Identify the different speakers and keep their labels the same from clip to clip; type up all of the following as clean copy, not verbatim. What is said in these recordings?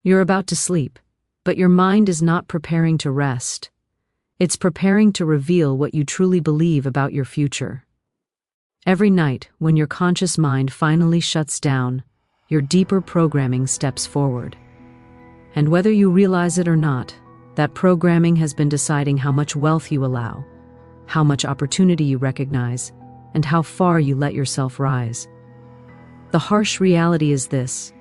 Speaker 1: You're about to sleep, but your mind is not preparing to rest. It's preparing to reveal what you truly believe about your future. Every night, when your conscious mind finally shuts down, your deeper programming steps forward. And whether you realize it or not, that programming has been deciding how much wealth you allow, how much opportunity you recognize, and how far you let yourself rise. The harsh reality is this: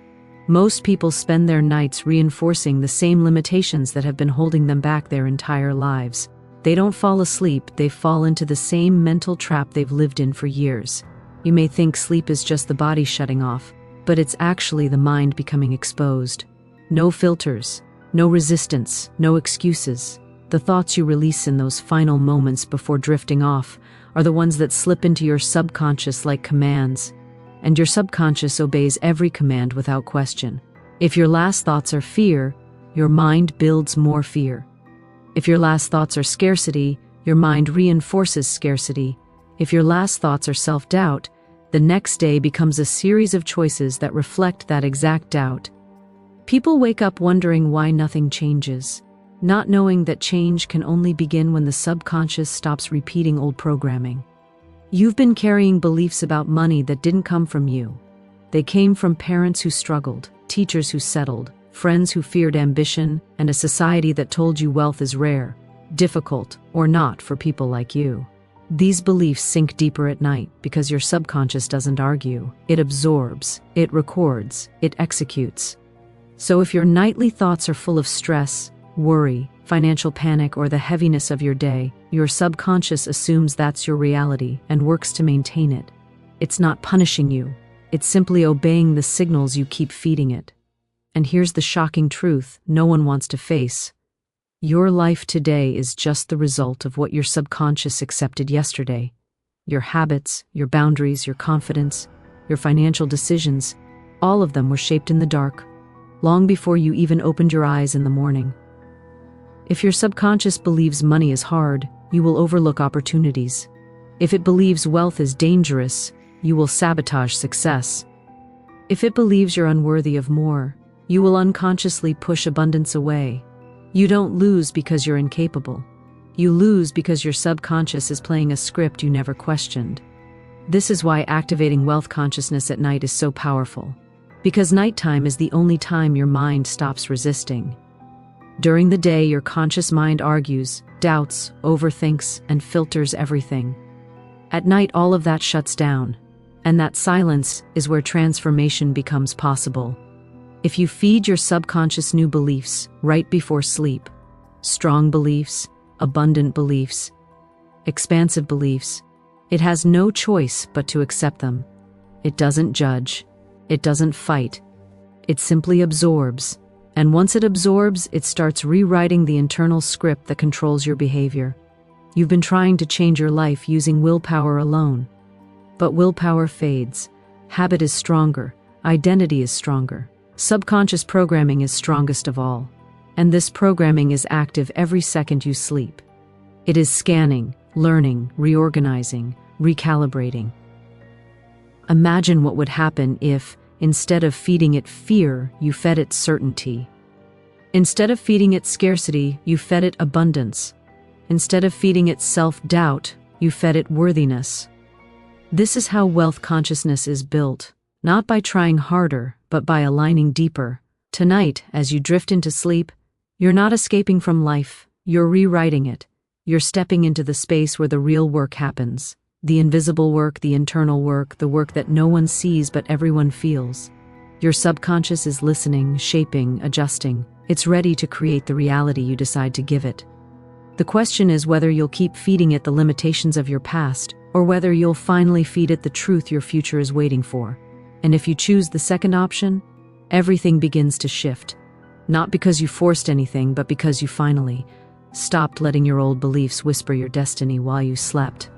Speaker 1: most people spend their nights reinforcing the same limitations that have been holding them back their entire lives. They don't fall asleep, they fall into the same mental trap they've lived in for years. You may think sleep is just the body shutting off, but it's actually the mind becoming exposed. No filters, no resistance, no excuses. The thoughts you release in those final moments before drifting off are the ones that slip into your subconscious like commands. And your subconscious obeys every command without question. If your last thoughts are fear, your mind builds more fear. If your last thoughts are scarcity, your mind reinforces scarcity. If your last thoughts are self-doubt, the next day becomes a series of choices that reflect that exact doubt. People wake up wondering why nothing changes, not knowing that change can only begin when the subconscious stops repeating old programming. You've been carrying beliefs about money that didn't come from you. They came from parents who struggled, teachers who settled, friends who feared ambition, and a society that told you wealth is rare, difficult, or not for people like you. These beliefs sink deeper at night because your subconscious doesn't argue. It absorbs, it records, it executes. So if your nightly thoughts are full of stress, worry, financial panic, or the heaviness of your day, your subconscious assumes that's your reality and works to maintain it. It's not punishing you. It's simply obeying the signals you keep feeding it. And here's the shocking truth no one wants to face. Your life today is just the result of what your subconscious accepted yesterday. Your habits, your boundaries, your confidence, your financial decisions, all of them were shaped in the dark, long before you even opened your eyes in the morning. If your subconscious believes money is hard, you will overlook opportunities. If it believes wealth is dangerous, you will sabotage success. If it believes you're unworthy of more, you will unconsciously push abundance away. You don't lose because you're incapable. You lose because your subconscious is playing a script you never questioned. This is why activating wealth consciousness at night is so powerful. Because nighttime is the only time your mind stops resisting. During the day, your conscious mind argues, doubts, overthinks, and filters everything. At night, all of that shuts down, and that silence is where transformation becomes possible. If you feed your subconscious new beliefs right before sleep, strong beliefs, abundant beliefs, expansive beliefs, it has no choice but to accept them. It doesn't judge. It doesn't fight. It simply absorbs. And once it absorbs, it starts rewriting the internal script that controls your behavior. You've been trying to change your life using willpower alone. But willpower fades. Habit is stronger. Identity is stronger. Subconscious programming is strongest of all. And this programming is active every second you sleep. It is scanning, learning, reorganizing, recalibrating. Imagine what would happen if, instead of feeding it fear, you fed it certainty. Instead of feeding it scarcity, you fed it abundance. Instead of feeding it self-doubt, you fed it worthiness. This is how wealth consciousness is built, not by trying harder, but by aligning deeper. Tonight, as you drift into sleep, you're not escaping from life, you're rewriting it. You're stepping into the space where the real work happens. The invisible work, the internal work, the work that no one sees but everyone feels. Your subconscious is listening, shaping, adjusting. It's ready to create the reality you decide to give it. The question is whether you'll keep feeding it the limitations of your past, or whether you'll finally feed it the truth your future is waiting for. And if you choose the second option, everything begins to shift. Not because you forced anything, but because you finally stopped letting your old beliefs whisper your destiny while you slept.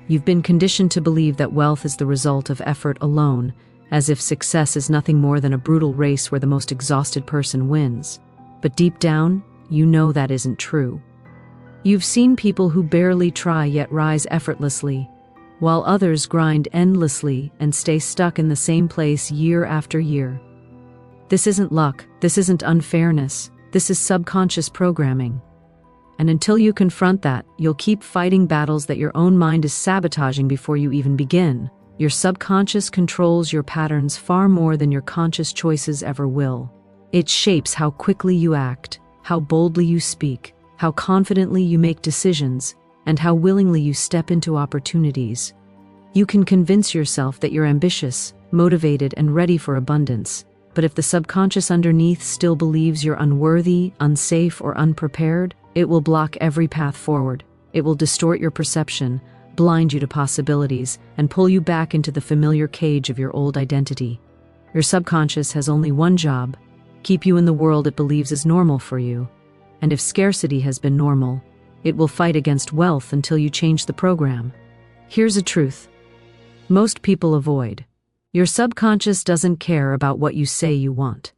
Speaker 1: You've been conditioned to believe that wealth is the result of effort alone, as if success is nothing more than a brutal race where the most exhausted person wins. But deep down, you know that isn't true. You've seen people who barely try yet rise effortlessly, while others grind endlessly and stay stuck in the same place year after year. This isn't luck, this isn't unfairness, this is subconscious programming. And until you confront that, you'll keep fighting battles that your own mind is sabotaging before you even begin. Your subconscious controls your patterns far more than your conscious choices ever will. It shapes how quickly you act, how boldly you speak, how confidently you make decisions, and how willingly you step into opportunities. You can convince yourself that you're ambitious, motivated, and ready for abundance. But if the subconscious underneath still believes you're unworthy, unsafe, or unprepared, it will block every path forward. It will distort your perception, blind you to possibilities, and pull you back into the familiar cage of your old identity. Your subconscious has only one job: keep you in the world it believes is normal for you. And if scarcity has been normal, it will fight against wealth until you change the program. Here's a truth most people avoid. Your subconscious doesn't care about what you say you want.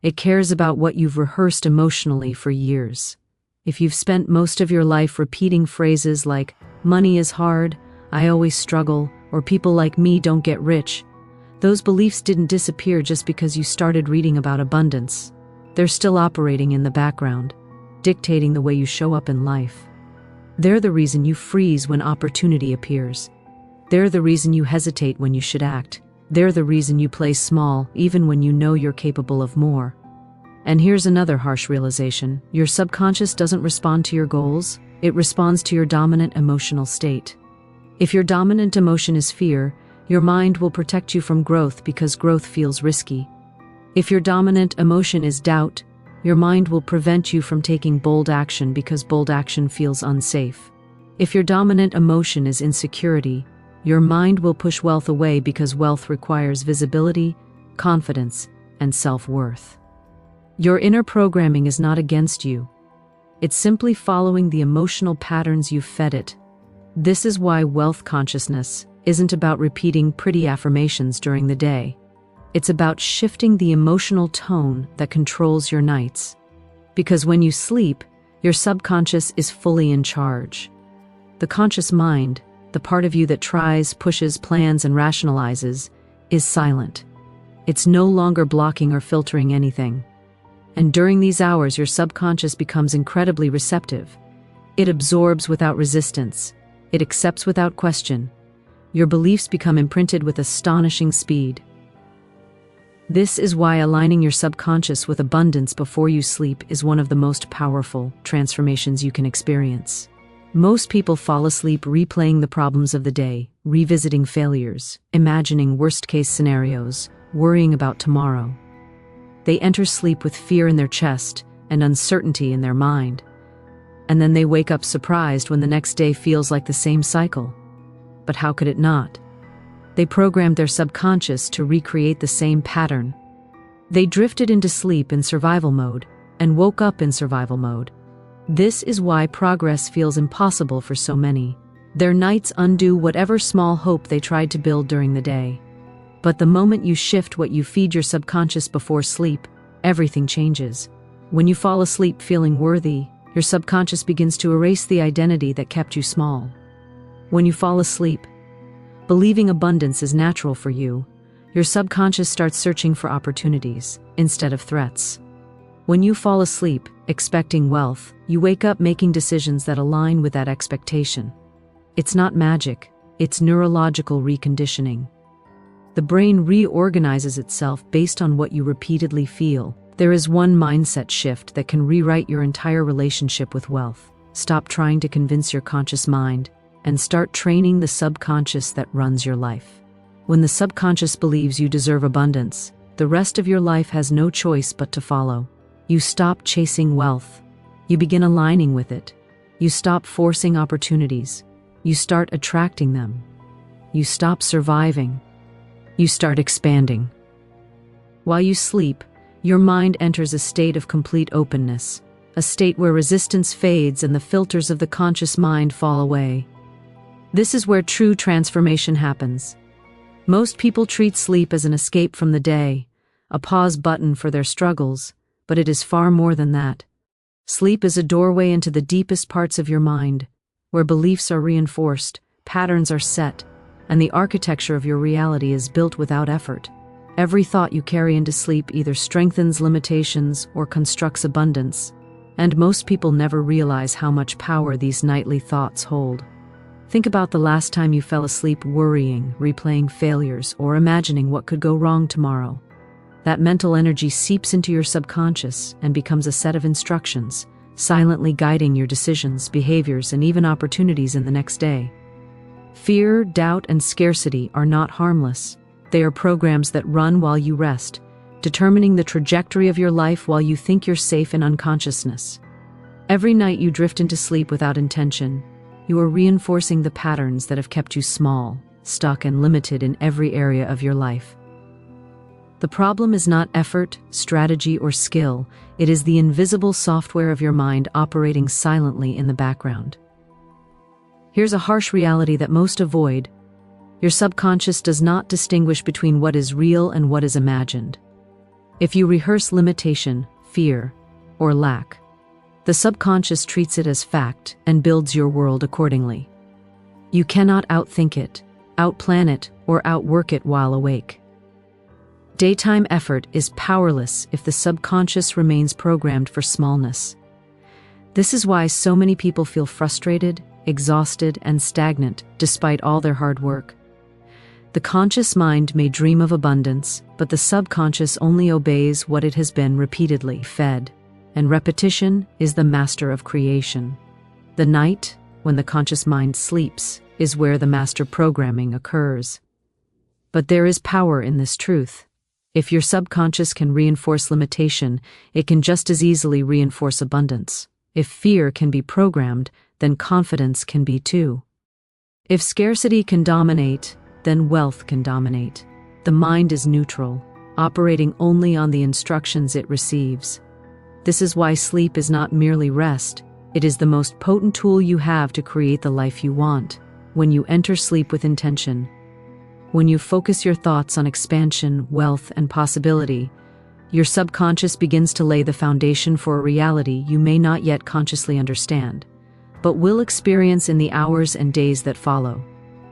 Speaker 1: It cares about what you've rehearsed emotionally for years. If you've spent most of your life repeating phrases like, "Money is hard," "I always struggle," or "people like me don't get rich," those beliefs didn't disappear just because you started reading about abundance. They're still operating in the background, dictating the way you show up in life. They're the reason you freeze when opportunity appears. They're the reason you hesitate when you should act. They're the reason you play small, even when you know you're capable of more. And here's another harsh realization: your subconscious doesn't respond to your goals, it responds to your dominant emotional state. If your dominant emotion is fear, your mind will protect you from growth because growth feels risky. If your dominant emotion is doubt, your mind will prevent you from taking bold action because bold action feels unsafe. If your dominant emotion is insecurity, your mind will push wealth away because wealth requires visibility, confidence, and self-worth. Your inner programming is not against you. It's simply following the emotional patterns you've fed it. This is why wealth consciousness isn't about repeating pretty affirmations during the day. It's about shifting the emotional tone that controls your nights. Because when you sleep, your subconscious is fully in charge. The conscious mind, the part of you that tries, pushes, plans, and rationalizes, is silent. It's no longer blocking or filtering anything. And during these hours, your subconscious becomes incredibly receptive. It absorbs without resistance. It accepts without question. Your beliefs become imprinted with astonishing speed. This is why aligning your subconscious with abundance before you sleep is one of the most powerful transformations you can experience. Most people fall asleep replaying the problems of the day, revisiting failures, imagining worst-case scenarios, worrying about tomorrow. They enter sleep with fear in their chest and uncertainty in their mind. And then they wake up surprised when the next day feels like the same cycle. But how could it not? They programmed their subconscious to recreate the same pattern. They drifted into sleep in survival mode and woke up in survival mode. This is why progress feels impossible for so many. Their nights undo whatever small hope they tried to build during the day. But the moment you shift what you feed your subconscious before sleep, everything changes. When you fall asleep feeling worthy, your subconscious begins to erase the identity that kept you small. When you fall asleep, believing abundance is natural for you, your subconscious starts searching for opportunities instead of threats. When you fall asleep, expecting wealth, you wake up making decisions that align with that expectation. It's not magic, it's neurological reconditioning. The brain reorganizes itself based on what you repeatedly feel. There is one mindset shift that can rewrite your entire relationship with wealth. Stop trying to convince your conscious mind and start training the subconscious that runs your life. When the subconscious believes you deserve abundance, the rest of your life has no choice but to follow. You stop chasing wealth. You begin aligning with it. You stop forcing opportunities. You start attracting them. You stop surviving. You start expanding. While you sleep, your mind enters a state of complete openness, a state where resistance fades and the filters of the conscious mind fall away. This is where true transformation happens. Most people treat sleep as an escape from the day, a pause button for their struggles, but it is far more than that. Sleep is a doorway into the deepest parts of your mind, where beliefs are reinforced, patterns are set, and the architecture of your reality is built without effort. Every thought you carry into sleep either strengthens limitations or constructs abundance, and most people never realize how much power these nightly thoughts hold. Think about the last time you fell asleep worrying, replaying failures, or imagining what could go wrong tomorrow. That mental energy seeps into your subconscious and becomes a set of instructions, silently guiding your decisions, behaviors, and even opportunities in the next day. Fear, doubt, and scarcity are not harmless. They are programs that run while you rest, determining the trajectory of your life while you think you're safe in unconsciousness. Every night you drift into sleep without intention, you are reinforcing the patterns that have kept you small, stuck, and limited in every area of your life. The problem is not effort, strategy, or skill. It is the invisible software of your mind operating silently in the background. Here's a harsh reality that most avoid. Your subconscious does not distinguish between what is real and what is imagined. If you rehearse limitation, fear, or lack, the subconscious treats it as fact and builds your world accordingly. You cannot outthink it, outplan it, or outwork it while awake. Daytime effort is powerless if the subconscious remains programmed for smallness. This is why so many people feel frustrated, exhausted, and stagnant despite all their hard work. The conscious mind may dream of abundance, but the subconscious only obeys what it has been repeatedly fed, and repetition is the master of creation. The night, when the conscious mind sleeps, is where the master programming occurs. But there is power in this truth. If your subconscious can reinforce limitation, it can just as easily reinforce abundance. If fear can be programmed, then confidence can be too. If scarcity can dominate, then wealth can dominate. The mind is neutral, operating only on the instructions it receives. This is why sleep is not merely rest. It is the most potent tool you have to create the life you want. When you enter sleep with intention, when you focus your thoughts on expansion, wealth, and possibility, your subconscious begins to lay the foundation for a reality you may not yet consciously understand, but will experience in the hours and days that follow.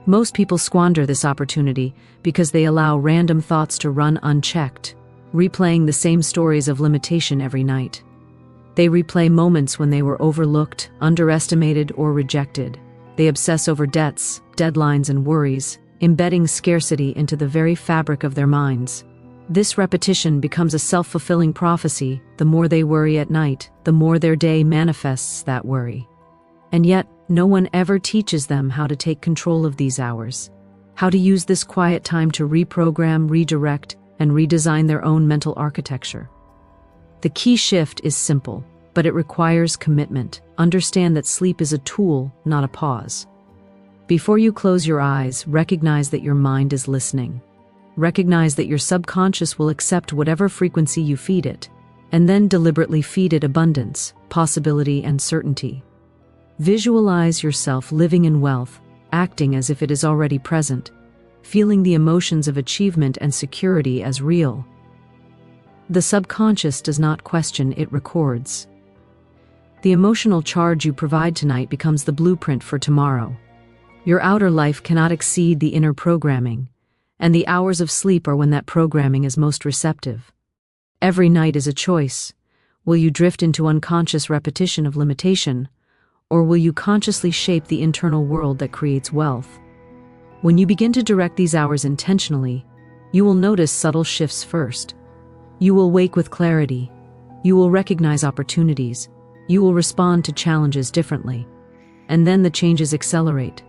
Speaker 1: Most people squander this opportunity because they allow random thoughts to run unchecked, replaying the same stories of limitation every night. They replay moments when they were overlooked, underestimated, or rejected. They obsess over debts, deadlines, and worries, embedding scarcity into the very fabric of their minds. This repetition becomes a self-fulfilling prophecy. The more they worry at night, the more their day manifests that worry. And yet, no one ever teaches them how to take control of these hours, how to use this quiet time to reprogram, redirect, and redesign their own mental architecture. The key shift is simple, but it requires commitment. Understand that sleep is a tool, not a pause. Before you close your eyes, recognize that your mind is listening. Recognize that your subconscious will accept whatever frequency you feed it, and then deliberately feed it abundance, possibility, and certainty. Visualize yourself living in wealth, acting as if it is already present, feeling the emotions of achievement and security as real. The subconscious does not question, it records. The emotional charge you provide tonight becomes the blueprint for tomorrow. Your outer life cannot exceed the inner programming, and the hours of sleep are when that programming is most receptive. Every night is a choice. Will you drift into unconscious repetition of limitation, or will you consciously shape the internal world that creates wealth? When you begin to direct these hours intentionally, you will notice subtle shifts first. You will wake with clarity. You will recognize opportunities. You will respond to challenges differently. And then the changes accelerate.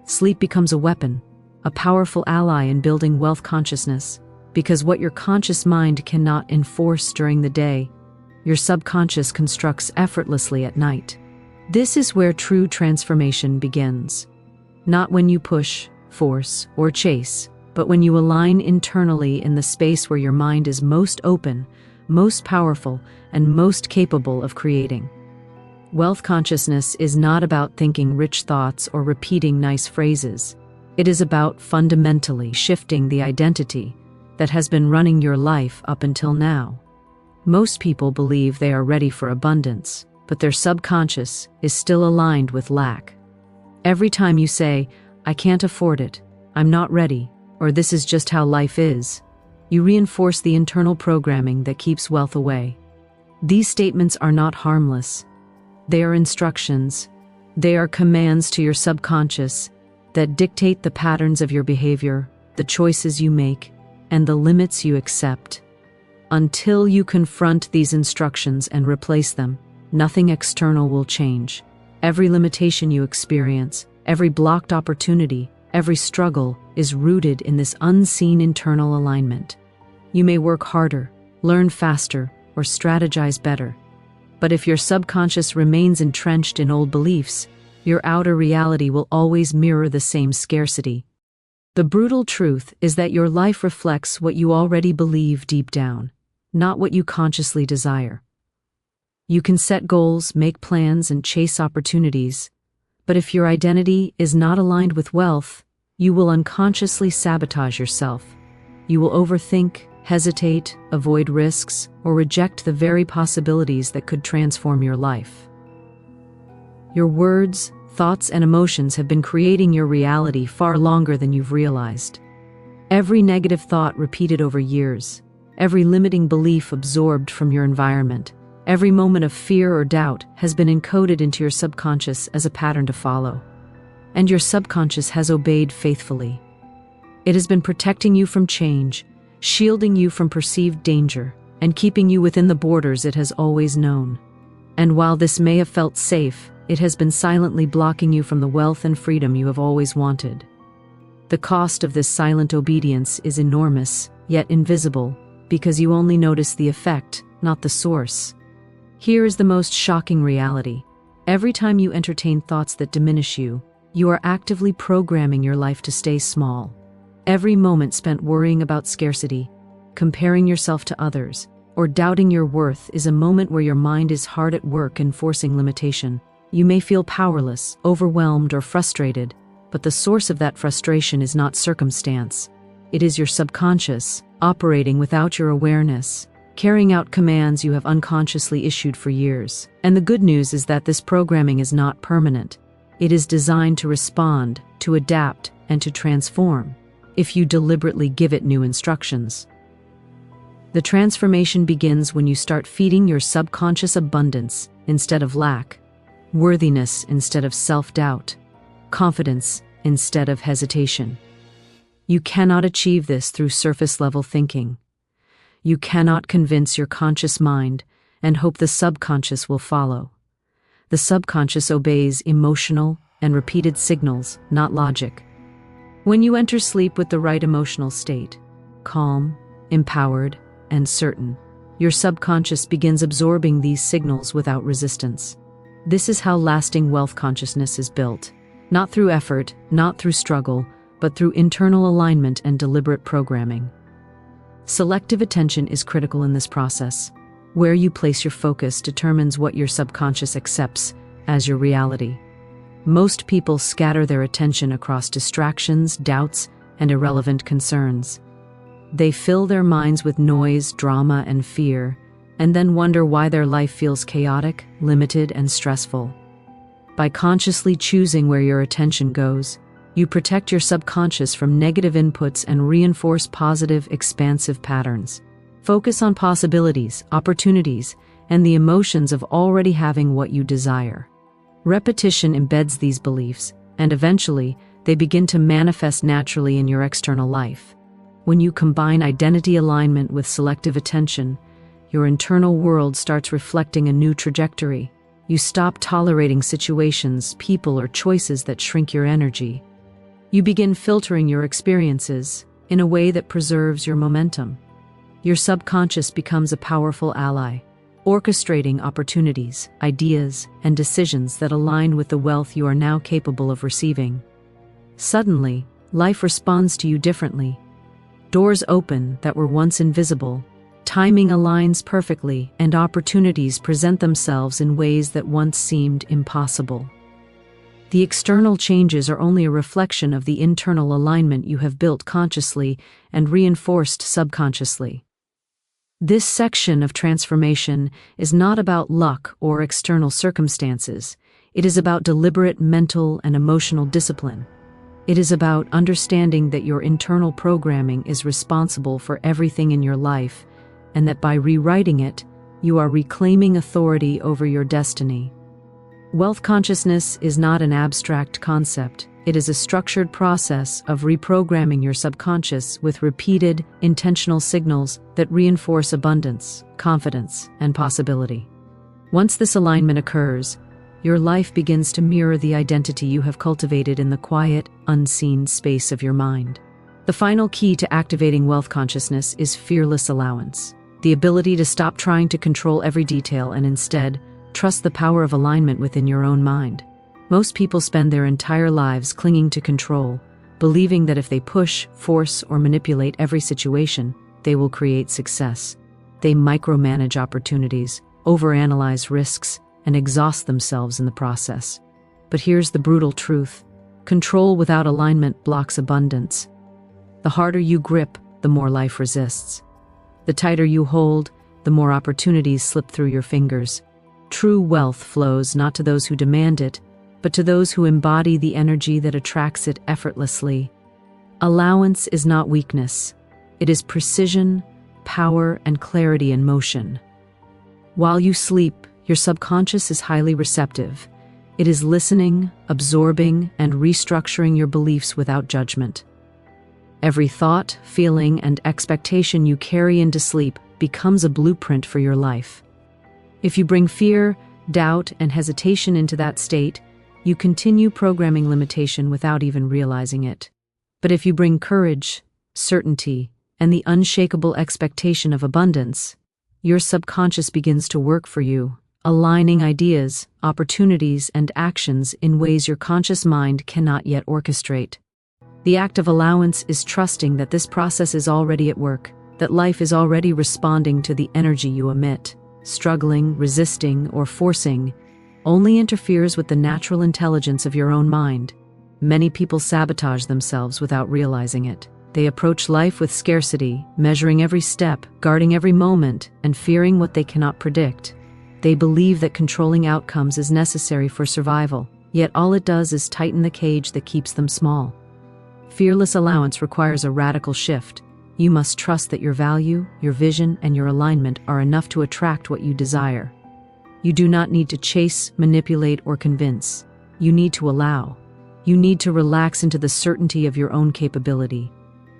Speaker 1: Sleep becomes a weapon, a powerful ally in building wealth consciousness, because what your conscious mind cannot enforce during the day, your subconscious constructs effortlessly at night. This is where true transformation begins. Not when you push, force, or chase, but when you align internally in the space where your mind is most open, most powerful, and most capable of creating. Wealth consciousness is not about thinking rich thoughts or repeating nice phrases. It is about fundamentally shifting the identity that has been running your life up until now. Most people believe they are ready for abundance, but their subconscious is still aligned with lack. Every time you say, "I can't afford it," "I'm not ready," or "this is just how life is," you reinforce the internal programming that keeps wealth away. These statements are not harmless. They are instructions. They are commands to your subconscious that dictate the patterns of your behavior, the choices you make, and the limits you accept. Until you confront these instructions and replace them, nothing external will change. Every limitation you experience, every blocked opportunity, every struggle is rooted in this unseen internal alignment. You may work harder, learn faster, or strategize better. But if your subconscious remains entrenched in old beliefs, your outer reality will always mirror the same scarcity. The brutal truth is that your life reflects what you already believe deep down, not what you consciously desire. You can set goals, make plans, and chase opportunities, but if your identity is not aligned with wealth, you will unconsciously sabotage yourself. You will overthink, hesitate, avoid risks, or reject the very possibilities that could transform your life. Your words, thoughts, and emotions have been creating your reality far longer than you've realized. Every negative thought repeated over years, every limiting belief absorbed from your environment, every moment of fear or doubt has been encoded into your subconscious as a pattern to follow. And your subconscious has obeyed faithfully. It has been protecting you from change, shielding you from perceived danger, and keeping you within the borders it has always known. And while this may have felt safe, it has been silently blocking you from the wealth and freedom you have always wanted. The cost of this silent obedience is enormous, yet invisible, because you only notice the effect, not the source. Here is the most shocking reality. Every time you entertain thoughts that diminish you, you are actively programming your life to stay small. Every moment spent worrying about scarcity, comparing yourself to others, or doubting your worth is a moment where your mind is hard at work enforcing limitation. You may feel powerless, overwhelmed, or frustrated, but the source of that frustration is not circumstance. It is your subconscious, operating without your awareness, carrying out commands you have unconsciously issued for years. And the good news is that this programming is not permanent. It is designed to respond, to adapt, and to transform, if you deliberately give it new instructions. The transformation begins when you start feeding your subconscious abundance instead of lack, worthiness instead of self-doubt, confidence instead of hesitation. You cannot achieve this through surface-level thinking. You cannot convince your conscious mind and hope the subconscious will follow. The subconscious obeys emotional and repeated signals, not logic. When you enter sleep with the right emotional state, calm, empowered, and certain, your subconscious begins absorbing these signals without resistance. This is how lasting wealth consciousness is built. Not through effort, not through struggle, but through internal alignment and deliberate programming. Selective attention is critical in this process. Where you place your focus determines what your subconscious accepts as your reality. Most people scatter their attention across distractions, doubts, and irrelevant concerns. They fill their minds with noise, drama, and fear, and then wonder why their life feels chaotic, limited, and stressful. By consciously choosing where your attention goes, you protect your subconscious from negative inputs and reinforce positive, expansive patterns. Focus on possibilities, opportunities, and the emotions of already having what you desire. Repetition embeds these beliefs, and eventually, they begin to manifest naturally in your external life. When you combine identity alignment with selective attention, your internal world starts reflecting a new trajectory. You stop tolerating situations, people, or choices that shrink your energy. You begin filtering your experiences in a way that preserves your momentum. Your subconscious becomes a powerful ally, orchestrating opportunities, ideas, and decisions that align with the wealth you are now capable of receiving. Suddenly, life responds to you differently. Doors open that were once invisible, timing aligns perfectly, and opportunities present themselves in ways that once seemed impossible. The external changes are only a reflection of the internal alignment you have built consciously and reinforced subconsciously. This section of transformation is not about luck or external circumstances. It is about deliberate mental and emotional discipline. It is about understanding that your internal programming is responsible for everything in your life, and that by rewriting it, you are reclaiming authority over your destiny. Wealth consciousness is not an abstract concept. It is a structured process of reprogramming your subconscious with repeated, intentional signals that reinforce abundance, confidence, and possibility. Once this alignment occurs, your life begins to mirror the identity you have cultivated in the quiet, unseen space of your mind. The final key to activating wealth consciousness is fearless allowance, the ability to stop trying to control every detail and instead trust the power of alignment within your own mind. Most people spend their entire lives clinging to control, believing that if they push, force, or manipulate every situation, they will create success. They micromanage opportunities, overanalyze risks, and exhaust themselves in the process. But here's the brutal truth: control without alignment blocks abundance. The harder you grip, the more life resists. The tighter you hold, the more opportunities slip through your fingers. True wealth flows not to those who demand it, but to those who embody the energy that attracts it effortlessly. Allowance is not weakness. It is precision, power, and clarity in motion. While you sleep, your subconscious is highly receptive. It is listening, absorbing, and restructuring your beliefs without judgment. Every thought, feeling, and expectation you carry into sleep becomes a blueprint for your life. If you bring fear, doubt, and hesitation into that state, you continue programming limitation without even realizing it. But if you bring courage, certainty, and the unshakable expectation of abundance, your subconscious begins to work for you, aligning ideas, opportunities, and actions in ways your conscious mind cannot yet orchestrate. The act of allowance is trusting that this process is already at work, that life is already responding to the energy you emit. Struggling, resisting, or forcing only interferes with the natural intelligence of your own mind. Many people sabotage themselves without realizing it. They approach life with scarcity, measuring every step, guarding every moment, and fearing what they cannot predict. They believe that controlling outcomes is necessary for survival, yet all it does is tighten the cage that keeps them small. Fearless allowance requires a radical shift. You must trust that your value, your vision, and your alignment are enough to attract what you desire. You do not need to chase, manipulate, or convince. You need to allow. You need to relax into the certainty of your own capability.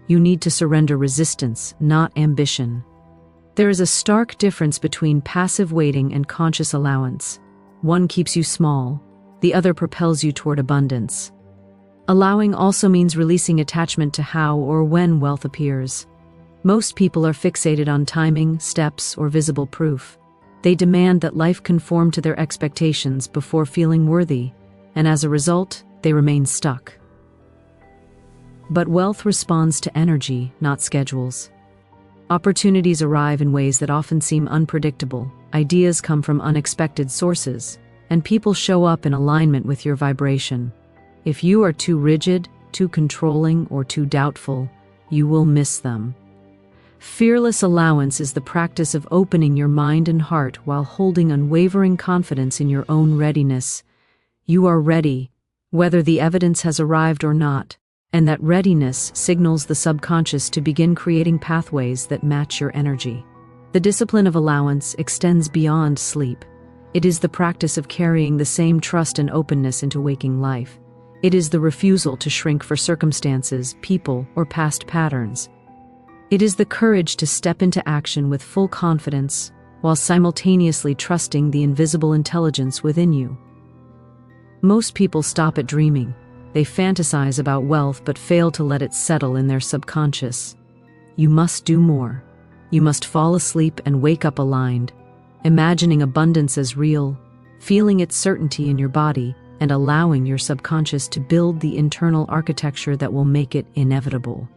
Speaker 1: You need to surrender resistance, not ambition. There is a stark difference between passive waiting and conscious allowance. One keeps you small, the other propels you toward abundance. Allowing also means releasing attachment to how or when wealth appears. Most people are fixated on timing, steps, or visible proof. They demand that life conform to their expectations before feeling worthy, and as a result, they remain stuck. But wealth responds to energy, not schedules. Opportunities arrive in ways that often seem unpredictable, ideas come from unexpected sources, and people show up in alignment with your vibration. If you are too rigid, too controlling, or too doubtful, you will miss them. Fearless allowance is the practice of opening your mind and heart while holding unwavering confidence in your own readiness. You are ready, whether the evidence has arrived or not, and that readiness signals the subconscious to begin creating pathways that match your energy. The discipline of allowance extends beyond sleep. It is the practice of carrying the same trust and openness into waking life. It is the refusal to shrink for circumstances, people, or past patterns. It is the courage to step into action with full confidence while simultaneously trusting the invisible intelligence within you. Most people stop at dreaming. They fantasize about wealth but fail to let it settle in their subconscious. You must do more. You must fall asleep and wake up aligned, imagining abundance as real, feeling its certainty in your body, and allowing your subconscious to build the internal architecture that will make it inevitable.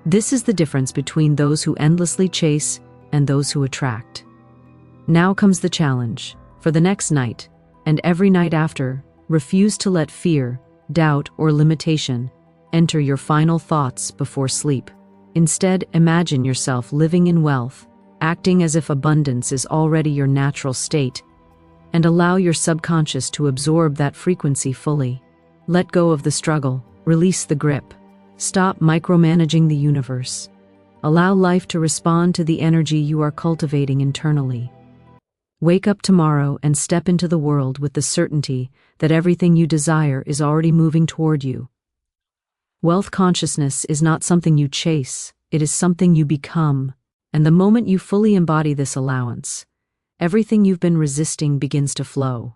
Speaker 1: This is the difference between those who endlessly chase and those who attract. Now comes the challenge. For the next night, and every night after, refuse to let fear, doubt, or limitation enter your final thoughts before sleep. Instead, imagine yourself living in wealth, acting as if abundance is already your natural state, and allow your subconscious to absorb that frequency fully. Let go of the struggle, Release the grip. Stop micromanaging the universe. Allow life to respond to the energy you are cultivating internally. Wake up tomorrow and step into the world with the certainty that everything you desire is already moving toward you. Wealth consciousness is not something you chase, it is something you become, and the moment you fully embody this allowance, everything you've been resisting begins to flow.